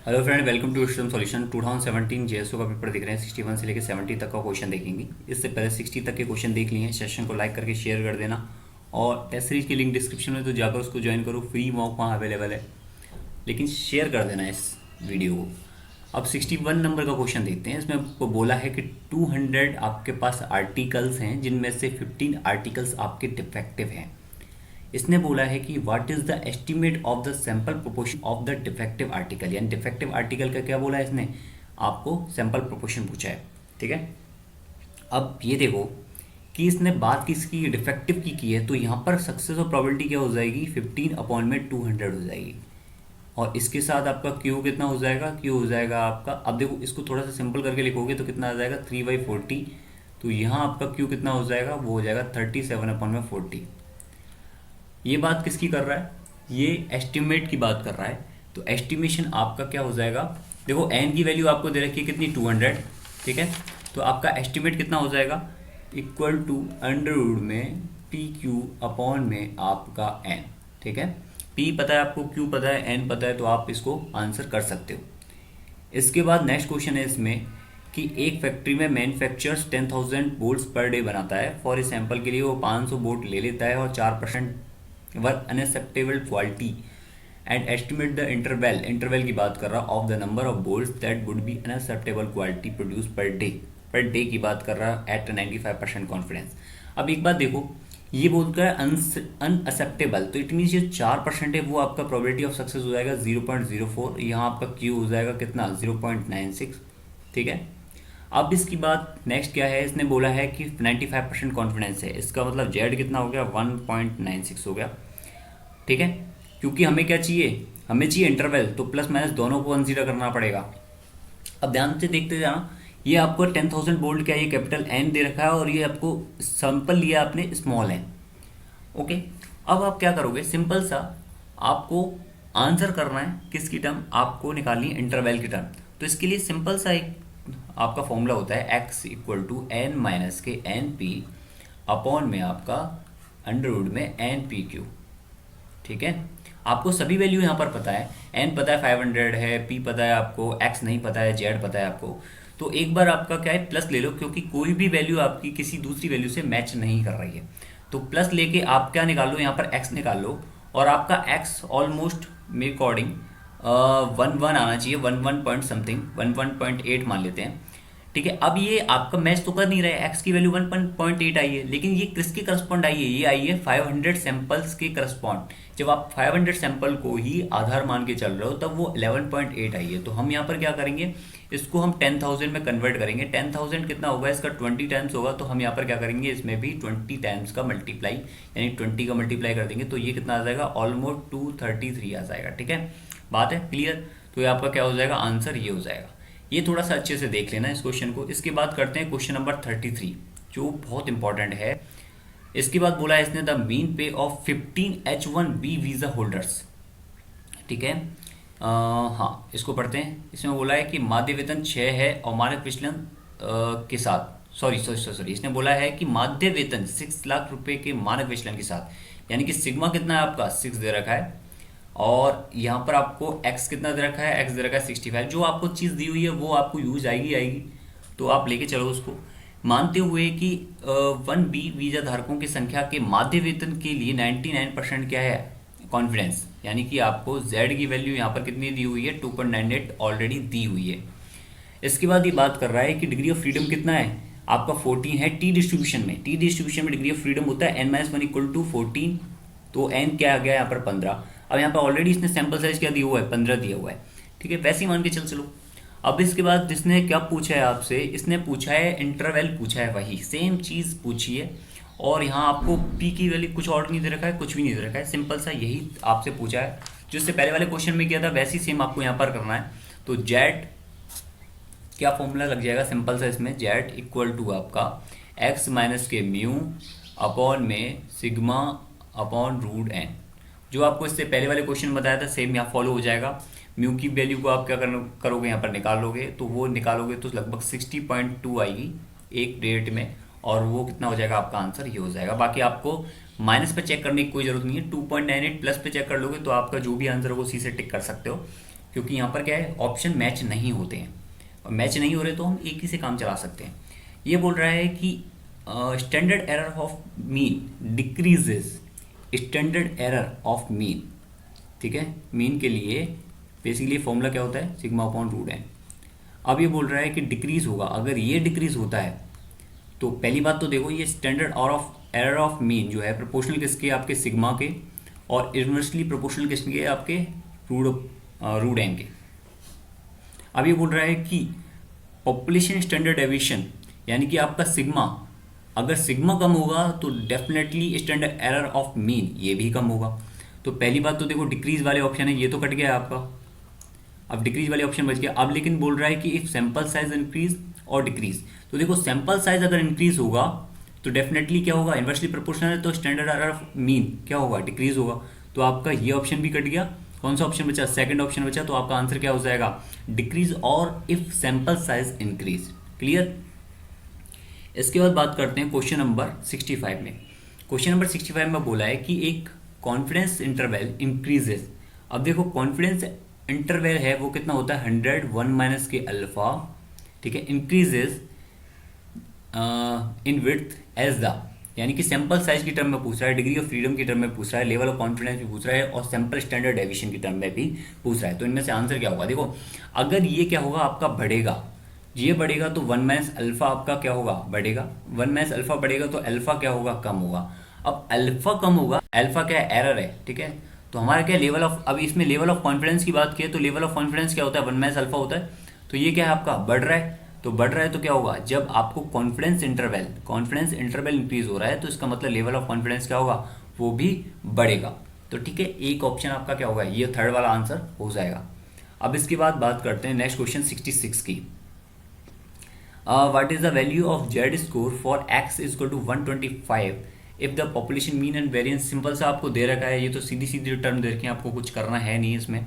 Hello friend, welcome to student solution. 2017 JSO का paper दिख रहे हैं। 61 से लेकर 70 तक का क्वेश्चन देखेंगे। इससे पहले 60 तक के क्वेश्चन देख लिए हैं। सेशन को लाइक करके शेयर कर देना और टेस्ट सीरीज की लिंक डिस्क्रिप्शन में, तो जाकर उसको ज्वाइन करो। फ्री मॉक वहाँ अवेलेबल है, लेकिन शेयर कर देना इस वीडियो को। अब 61 नंबर का क्वेश्चन देखते हैं। इसमें आपको बोला है कि 200 आपके पास आर्टिकल्स हैं, जिनमें से 15 आर्टिकल्स आपके डिफेक्टिव हैं। इसने बोला है कि what is the estimate of the sample proportion of the defective article. यानी डिफेक्टिव आर्टिकल का क्या बोला है इसने, आपको सैंपल प्रोपोर्शन पूछा है। ठीक है, अब ये देखो कि इसने बात किसकी, डिफेक्टिव की है। तो यहाँ पर सक्सेस और प्रोबेबिलिटी क्या हो जाएगी, 15 अपॉन में 200 हो जाएगी। और इसके साथ आपका क्यू कितना हो जाएगा, क्यू हो जाएगा आपका, अब देखो इसको थोड़ा सा सिंपल करके लिखोगे तो कितना आ जाएगा, 3/40। तो यहाँ आपका क्यू कितना हो जाएगा, वो हो जाएगा 37 अपॉन में 40। ये बात किसकी कर रहा है, ये एस्टिमेट की बात कर रहा है। तो एस्टिमेशन आपका क्या हो जाएगा, देखो एन की वैल्यू आपको दे रखी है कितनी, 200। ठीक है, तो आपका एस्टिमेट कितना हो जाएगा, इक्वल टू अंडर रूट में पी क्यू अपॉन में आपका एन। ठीक है, पी पता है आपको, क्यू पता है, एन पता है, तो आप इसको आंसर कर सकते हो। इसके बाद नेक्स्ट क्वेश्चन है इसमें कि एक फैक्ट्री में मैन्युफैक्चरर्स 10,000 बोल्ट्स पर डे बनाता है। फॉर एग्जाम्पल के लिए वो 500 बोल्ट ले लेता है और 4% were unacceptable quality and estimate the interval की बात कर रहा of the number of bolts that would be unacceptable quality produce per day की बात कर रहा एट 95% कॉन्फिडेंस। अब एक बात देखो, ये बोलता है अनएक्सेप्टेबल, तो इट मीन्स ये 4% है, वो आपका प्रोबेबिलिटी ऑफ सक्सेस हो जाएगा 0.04। यहाँ आपका क्यू हो जाएगा कितना, 0.96। ठीक है, अब इसकी बात नेक्स्ट क्या है, इसने बोला है कि 95% कॉन्फिडेंस है। इसका मतलब जेड कितना हो गया, 1.96 हो गया। ठीक है, क्योंकि हमें क्या चाहिए, हमें चाहिए इंटरवल, तो प्लस माइनस दोनों को कंसीडर करना पड़ेगा। अब ध्यान से देखते जाना, ये आपको 10,000 बोल्ट क्या, ये कैपिटल एन दे रखा है और ये आपको सैंपल लिया आपने स्मॉल एन। ओके, अब आप क्या करोगे, सिंपल सा आपको आंसर करना है किसकी टर्म, आपको निकालनी है इंटरवल की टर्म। तो इसके लिए सिंपल सा एक आपका फॉर्मूला होता है, x equal to n minus के एन पी अपॉन में आपका अंडर रूट में एन पी क्यू। ठीक है, आपको सभी वैल्यू यहाँ पर पता है, एन पता है 500 है, पी पता है आपको, एक्स नहीं पता है, जेड पता है आपको। तो एक बार आपका क्या है, प्लस ले लो, क्योंकि कोई भी वैल्यू आपकी किसी दूसरी वैल्यू से मैच नहीं कर रही है। तो प्लस लेके आप क्या निकाल लो, यहाँ पर एक्स निकाल लो, और आपका एक्स ऑलमोस्ट मेरे अकॉर्डिंग 1 आना चाहिए, 1 पॉइंट समथिंग, 1.8 मान लेते हैं। ठीक है, अब ये आपका मैच तो कर नहीं रहा है, एक्स की वैल्यू 1.8 आई है, लेकिन ये किसके करस्पॉन्ड आई है, ये आई है 500 सैंपल्स के करस्पॉन्ड। जब आप 500 सैंपल को ही आधार मान के चल रहे हो तब वो 11.8 आई है। तो हम यहाँ पर क्या करेंगे, इसको हम 10,000 में कन्वर्ट करेंगे। 10,000 कितना होगा, इसका 20 टाइम्स होगा, तो हम यहाँ पर क्या करेंगे, इसमें भी 20 टाइम्स का मल्टीप्लाई, यानी 20 का मल्टीप्लाई कर देंगे, तो ये कितना आ जाएगा, ऑलमोस्ट 233 आ जाएगा। ठीक है, बात है क्लियर। तो ये आपका क्या हो जाएगा, आंसर ये हो जाएगा। ये थोड़ा सा अच्छे से देख लेना इस क्वेश्चन को। इसके बाद करते हैं क्वेश्चन नंबर 33, जो बहुत इंपॉर्टेंट है। इसके बाद बोला है इसने, द मीन पे ऑफ 15H1B वीजा होल्डर्स। ठीक है, हाँ इसको पढ़ते हैं। इसमें बोला है कि माध्य वेतन 6 है और मानक विचलन के साथ, सॉरी, इसने बोला है कि माध्य वेतन 6 लाख रुपए के मानक विचलन के साथ, यानी कि सिग्मा कितना है आपका, 6 दे रखा है, और यहाँ पर आपको एक्स कितना दे रखा है, एक्स दे रखा है 65। जो आपको चीज़ दी हुई है वो आपको यूज आएगी, तो आप लेके चलो उसको, मानते हुए कि 1B वीजा धारकों की संख्या के माध्य वेतन के लिए 99% क्या है, कॉन्फिडेंस, यानी कि आपको Z की वैल्यू यहाँ पर कितनी दी हुई है, 2.98 ऑलरेडी दी हुई है। इसके बाद ये बात कर रहा है कि डिग्री ऑफ फ्रीडम कितना है, आपका 14 है। टी डिस्ट्रीब्यूशन में डिग्री ऑफ फ्रीडम होता है n-1 इक्वल टू 14, तो n क्या आ गया यहाँ पर 15। अब यहाँ पर ऑलरेडी इसने सैंपल साइज क्या दिया हुआ है, 15 दिया हुआ है। ठीक है, वैसे ही मान के चलो। अब इसके बाद इसने क्या पूछा है आपसे, इसने पूछा है इंटरवल, पूछा है वही सेम चीज़ पूछी है, और यहाँ आपको पी की वैल्यू कुछ और नहीं दे रखा है, कुछ भी नहीं दे रखा है, सिंपल सा यही आपसे पूछा है जो इससे पहले वाले क्वेश्चन में किया था, वैसे ही सेम आपको यहाँ पर करना है। तो जेड क्या फॉर्मूला लग जाएगा, सिंपल सा, इसमें जेड इक्वल टू आपका एक्स माइनस के म्यू अपॉन में सिग्मा अपॉन रूट एन। जो आपको इससे पहले वाले क्वेश्चन बताया था सेम यहाँ फॉलो हो जाएगा। म्यू की वैल्यू को आप क्या करोगे, यहाँ पर निकालोगे, तो वो निकालोगे तो लगभग 60.2 आएगी एक डेट में, और वो कितना हो जाएगा, आपका आंसर ये हो जाएगा। बाकी आपको माइनस पे चेक करने की कोई जरूरत नहीं है, 2.98 प्लस पे चेक कर लोगे तो आपका जो भी आंसर होगा उसी से टिक कर सकते हो। क्योंकि यहाँ पर क्या है, ऑप्शन मैच नहीं होते हैं, और मैच नहीं हो रहे तो हम एक ही से काम चला सकते हैं। ये बोल रहा है कि standard error of mean decreases, standard error of mean, ठीक है, मीन के लिए बेसिकली फॉर्मूला क्या होता है, सिग्मा अपॉन रूट है। अब ये बोल रहा है कि डिक्रीज होगा, अगर ये डिक्रीज होता है तो पहली बात तो देखो ये स्टैंडर्ड एरर ऑफ मीन जो है प्रोपोर्शनल किसके, आपके सिग्मा के, और इन्वर्सली प्रोपोर्शनल किसके, आपके रूट एन के। अब ये बोल रहा है कि पॉपुलेशन स्टैंडर्ड डेविएशन, यानी कि आपका सिग्मा, अगर सिग्मा कम होगा तो definitely standard error of mean ये भी कम होगा। तो पहली बात तो देखो डिक्रीज वाले ऑप्शन है, ये तो कट गया आपका, अब डिक्रीज वाले ऑप्शन बच गया। अब लेकिन बोल रहा है कि इफ सैंपल साइज इंक्रीज और डिक्रीज, तो देखो सैंपल साइज अगर इंक्रीज होगा तो डेफिनेटली क्या होगा, इन्वर्सली प्रोपोर्शनल है तो स्टैंडर्ड एरर ऑफ मीन क्या होगा, डिक्रीज होगा। तो आपका ये ऑप्शन भी कट गया। कौन सा ऑप्शन बचा, सेकंड ऑप्शन बचा, तो आपका आंसर क्या हो जाएगा, डिक्रीज और if sample size increase. Clear. इसके बाद बात करते हैं क्वेश्चन नंबर 65 में। क्वेश्चन नंबर 65 में बोला है कि एक कॉन्फिडेंस इंटरवल इंक्रीजेस। अब देखो कॉन्फिडेंस इंटरवल है वो कितना होता है, 100 1 माइनस के अल्फा, ठीक है, increases in width as the, यानी कि सैंपल साइज की टर्म में पूछ रहा है, डिग्री ऑफ फ्रीडम की टर्म में पूछ रहा है, लेवल ऑफ कॉन्फिडेंस भी पूछ रहा है, और सैंपल स्टैंडर्ड डेविएशन की टर्म में भी पूछ रहा है। तो इनमें से आंसर क्या होगा, देखो अगर ये क्या होगा आपका बढ़ेगा, ये बढ़ेगा तो 1 माइनस अल्फा आपका क्या होगा, बढ़ेगा। 1 माइनस अल्फा बढ़ेगा तो अल्फा क्या होगा, कम होगा। अब अल्फा कम होगा, अल्फा क्या है, एरर है, ठीक है। तो हमारा क्या लेवल ऑफ, अब इसमें लेवल ऑफ कॉन्फिडेंस की बात की तो लेवल ऑफ कॉन्फिडेंस क्या होता है, 1 माइनस अल्फा होता है। तो ये क्या है आपका, बढ़ रहा है। तो बढ़ रहा है तो क्या होगा, जब आपको कॉन्फिडेंस इंटरवल इंक्रीज हो रहा है तो इसका मतलब लेवल ऑफ कॉन्फिडेंस क्या होगा, वो भी बढ़ेगा। तो ठीक है, एक ऑप्शन आपका क्या होगा, ये थर्ड वाला आंसर हो जाएगा। अब इसके बाद बात करते हैं नेक्स्ट क्वेश्चन 66 की। What is the value of Z score for x is equal to 125 if the population mean and variance. Simple सा आपको दे रखा है, ये तो सीधी सीधी टर्म दे रखी है, आपको कुछ करना है नहीं इसमें,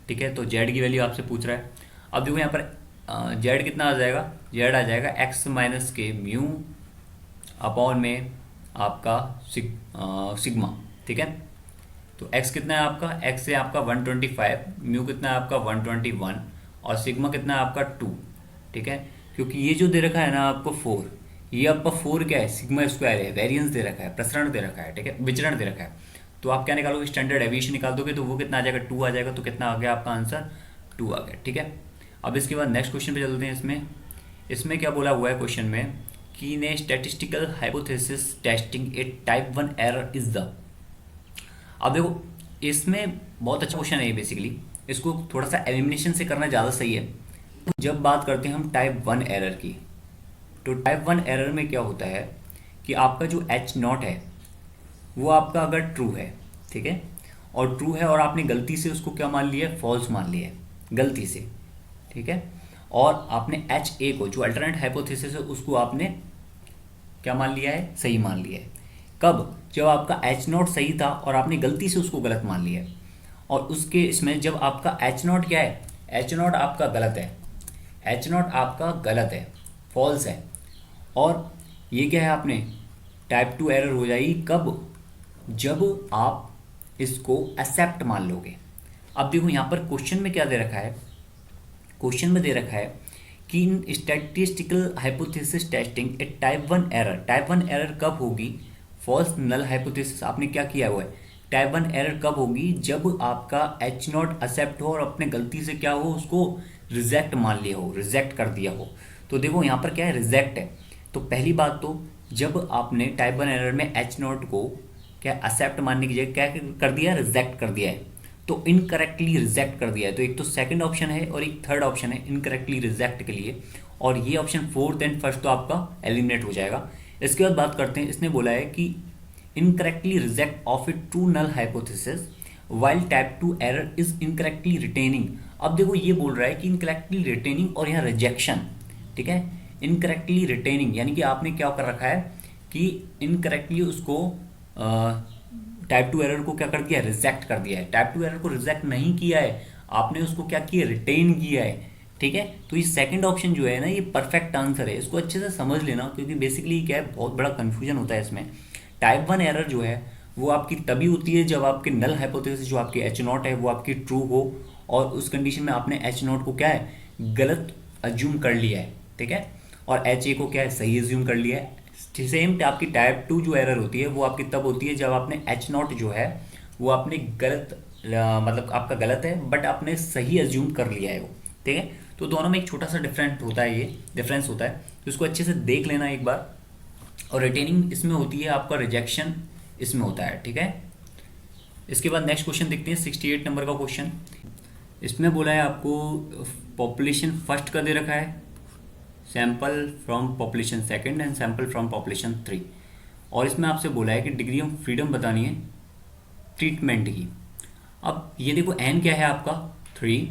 ठीक है। तो जेड की वैल्यू आपसे पूछ रहा है। अब देखो यहाँ पर जेड कितना आ जाएगा, जेड आ जाएगा एक्स माइनस के म्यू अपॉन में आपका सिग्मा, ठीक है। तो एक्स कितना है आपका, एक्स है आपका 125, म्यू कितना है आपका 121, और सिग्मा कितना है आपका 2, ठीक है। क्योंकि ये जो दे रखा है ना आपको 4, ये आपका 4 क्या है, सिग्मा स्क्वायर है, वेरिएंस दे रखा है, प्रसरण दे रखा है, ठीक है, विचरण दे रखा है। तो आप क्या निकालोगे, स्टैंडर्ड डेविएशन निकाल दोगे तो वो कितना आ जाएगा, 2 आ जाएगा। तो कितना आ गया आपका आंसर, 2 आ गया, ठीक है। अब इसके बाद नेक्स्ट क्वेश्चन पे चलते हैं। इसमें क्या बोला हुआ है क्वेश्चन में कि ने statistical hypothesis tasting a type 1 error is the. अब देखो इसमें बहुत अच्छा क्वेश्चन है ये, बेसिकली इसको थोड़ा सा एलिमिनेशन से करना ज़्यादा सही है। जब बात करते हैं हम टाइप 1 एरर की, तो टाइप 1 एरर में क्या होता है कि आपका जो H0 है वो आपका अगर ट्रू है, ठीक है, और ट्रू है और आपने गलती से उसको क्या मान लिया है, फॉल्स मान लिया है गलती से, ठीक है, और आपने HA को जो अल्टरनेट हाइपोथेसिस है उसको आपने क्या मान लिया है, सही मान लिया है। कब, जब आपका H0 सही था और आपने गलती से उसको गलत मान लिया है। और उसके इसमें जब आपका H0 क्या है, H0 आपका गलत है, H0 आपका गलत है, फॉल्स है, और ये क्या है आपने टाइप 2 एरर हो जाएगी। कब, जब आप इसको एक्सेप्ट मान लोगे। अब देखो यहाँ पर क्वेश्चन में क्या दे रखा है, क्वेश्चन में दे रखा है कि इन statistical hypothesis tasting a type 1 error. Type 1 error कब होगी, फॉल्स नल हाइपोथेसिस आपने क्या किया हुआ है, टाइप 1 एरर कब होगी, जब आपका H0 एक्सेप्ट हो और अपने गलती से क्या हो, उसको रिजेक्ट मान लिया हो, रिजेक्ट कर दिया हो। तो देखो यहाँ पर क्या है, रिजेक्ट है। तो पहली बात तो जब आपने टाइप 1 एरर में H0 को क्या एक्सेप्ट मानने की जगह क्या कर दिया, रिजेक्ट कर दिया है, तो इनकरेक्टली रिजेक्ट कर दिया है। तो एक तो सेकंड ऑप्शन है और एक थर्ड ऑप्शन है इनकरेक्टली रिजेक्ट के लिए, और ये ऑप्शन फोर्थ एंड फर्स्ट तो आपका एलिमिनेट हो जाएगा। इसके बाद बात करते हैं, इसने बोला है कि incorrectly reject of a true null hypothesis while type 2 error is incorrectly retaining. अब देखो ये बोल रहा है कि इनकरेक्टली रिटेनिंग और यहाँ रिजेक्शन, ठीक है, इनकरेक्टली रिटेनिंग यानी कि आपने क्या कर रखा है कि इनकरेक्टली उसको टाइप 2 एरर को क्या कर दिया, रिजेक्ट कर दिया है। टाइप 2 एरर को रिजेक्ट नहीं किया है आपने, उसको क्या किया, रिटेन किया है, ठीक है। तो ये सेकंड ऑप्शन जो है ना, ये परफेक्ट आंसर है। इसको अच्छे से समझ लेना, क्योंकि बेसिकली क्या है, बहुत बड़ा कंफ्यूजन होता है इसमें। टाइप 1 एरर जो है वो आपकी तभी होती है जब आपके नल हाइपोथेसिस जो आपकी H0 है वो आपकी ट्रू हो और उस कंडीशन में आपने एच नॉट को क्या है गलत अज्यूम कर लिया है, ठीक है, और एच ए को क्या है सही अज्यूम कर लिया है। सेम आपकी टाइप 2 जो एरर होती है वो आपकी तब होती है जब आपने एच नॉट जो है वो आपने गलत मतलब आपका गलत है बट आपने सही अज्यूम कर लिया है वो, ठीक है। तो दोनों में एक छोटा सा डिफरेंट होता है, ये डिफरेंस होता है, तो इसको अच्छे से देख लेना एक बार। और रिटेनिंग इसमें होती है, आपका रिजेक्शन इसमें होता है, ठीक है। इसके बाद नेक्स्ट क्वेश्चन देखते हैं 68 नंबर का क्वेश्चन। इसमें बोला है आपको पॉपुलेशन फर्स्ट का दे रखा है, sample from population second and sample from population 3, और इसमें आपसे बोला है कि डिग्री ऑफ फ्रीडम बतानी है ट्रीटमेंट की। अब ये देखो एन क्या है आपका 3,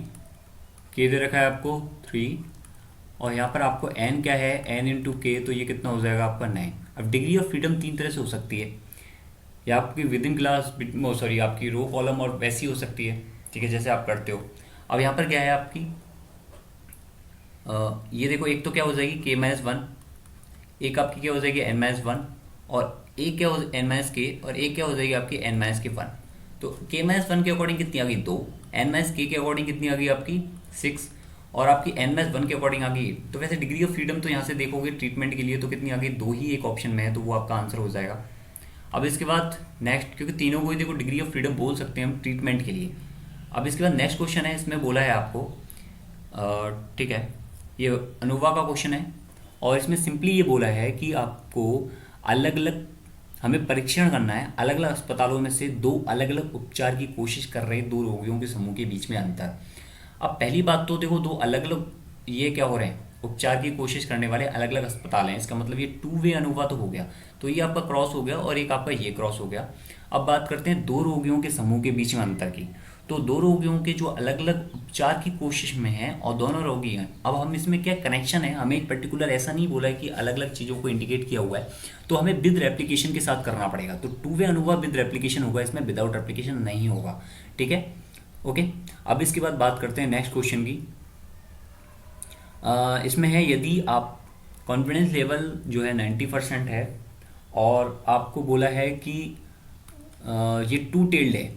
के दे रखा है आपको 3, और यहाँ पर आपको एन क्या है एन इंटू के, तो ये कितना हो जाएगा आपका 9। अब डिग्री ऑफ फ्रीडम तीन तरह से हो सकती है, या आपकी विद इन क्लास सॉरी आपकी रो कॉलम और वैसी हो सकती है, ठीक है, जैसे आप करते हो। अब यहाँ पर क्या है आपकी ये देखो एक तो क्या हो जाएगी के माइनस 1, एक आपकी क्या हो जाएगी एन माइनस 1, और एक क्या हो एन माइनस के, और एक क्या हो जाएगी आपकी एन माइनस के 1। तो के माइनस 1 के अकॉर्डिंग कितनी आ गई 2, एन माइनस के अकॉर्डिंग कितनी आ गई आपकी 6, और आपकी एन माइनस 1 के अकॉर्डिंग आ गई। तो वैसे डिग्री ऑफ फ्रीडम तो यहाँ से देखोगे ट्रीटमेंट के लिए तो कितनी आ गई 2 ही एक ऑप्शन में है, तो वो आपका आंसर हो जाएगा। अब इसके बाद नेक्स्ट, क्योंकि तीनों को ही देखो डिग्री ऑफ फ्रीडम बोल सकते हैं हम ट्रीटमेंट के लिए। अब इसके बाद नेक्स्ट क्वेश्चन है, इसमें बोला है आपको ठीक है, ये अनोवा का क्वेश्चन है, और इसमें सिंपली ये बोला है कि आपको अलग अलग हमें परीक्षण करना है, अलग अलग अस्पतालों में से 2 अलग अलग उपचार की कोशिश कर रहे 2 रोगियों के समूह के बीच में अंतर। अब पहली बात तो देखो 2 अलग अलग ये क्या हो रहे हैं उपचार की कोशिश करने वाले अलग अलग अस्पताल हैं, इसका मतलब ये 2 वे अनोवा तो हो गया, तो ये आपका क्रॉस हो गया और एक आपका ये क्रॉस हो गया। अब बात करते हैं 2 रोगियों के समूह के बीच में अंतर की। तो 2 रोगियों के जो अलग अलग उपचार की कोशिश में हैं और दोनों रोगी हैं, अब हम इसमें क्या कनेक्शन है, हमें एक पर्टिकुलर ऐसा नहीं बोला है कि अलग अलग चीज़ों को इंडिकेट किया हुआ है, तो हमें विद रेप्लिकेशन के साथ करना पड़ेगा। तो 2 वे अनोवा विद रेप्लिकेशन होगा, इसमें विदाउट रेप्लिकेशन नहीं होगा, ठीक है, ओके। अब इसके बाद बात करते हैं नेक्स्ट क्वेश्चन की। इसमें है यदि आप कॉन्फिडेंस लेवल जो है 90% है और आपको बोला है कि ये 2 टेल्ड है,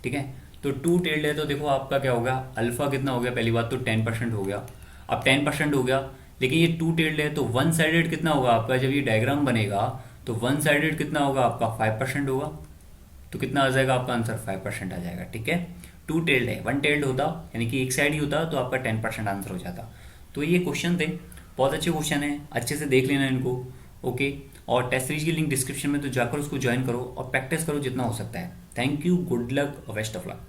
ठीक है, तो 2 टेल्ड है तो देखो आपका क्या होगा अल्फा कितना हो गया, पहली बात तो 10% हो गया। अब 10% हो गया, लेकिन ये 2 टेल्ड है तो 1 साइडेड कितना होगा आपका, जब ये डायग्राम बनेगा तो 1 साइडेड कितना होगा आपका 5% होगा, तो कितना आ जाएगा आपका आंसर 5% आ जाएगा, ठीक है। 2 टेल्ड है, 1 टेल्ड होता यानी कि एक साइड ही होता तो आपका 10% आंसर हो जाता। तो ये क्वेश्चन थे, बहुत अच्छे क्वेश्चन है, अच्छे से देख लेना इनको, ओके। और टेस्ट सीरीज की लिंक डिस्क्रिप्शन में, तो जाकर उसको ज्वाइन करो और प्रैक्टिस करो जितना हो सकता है। थैंक यू, गुड लक और बेस्ट ऑफ लक।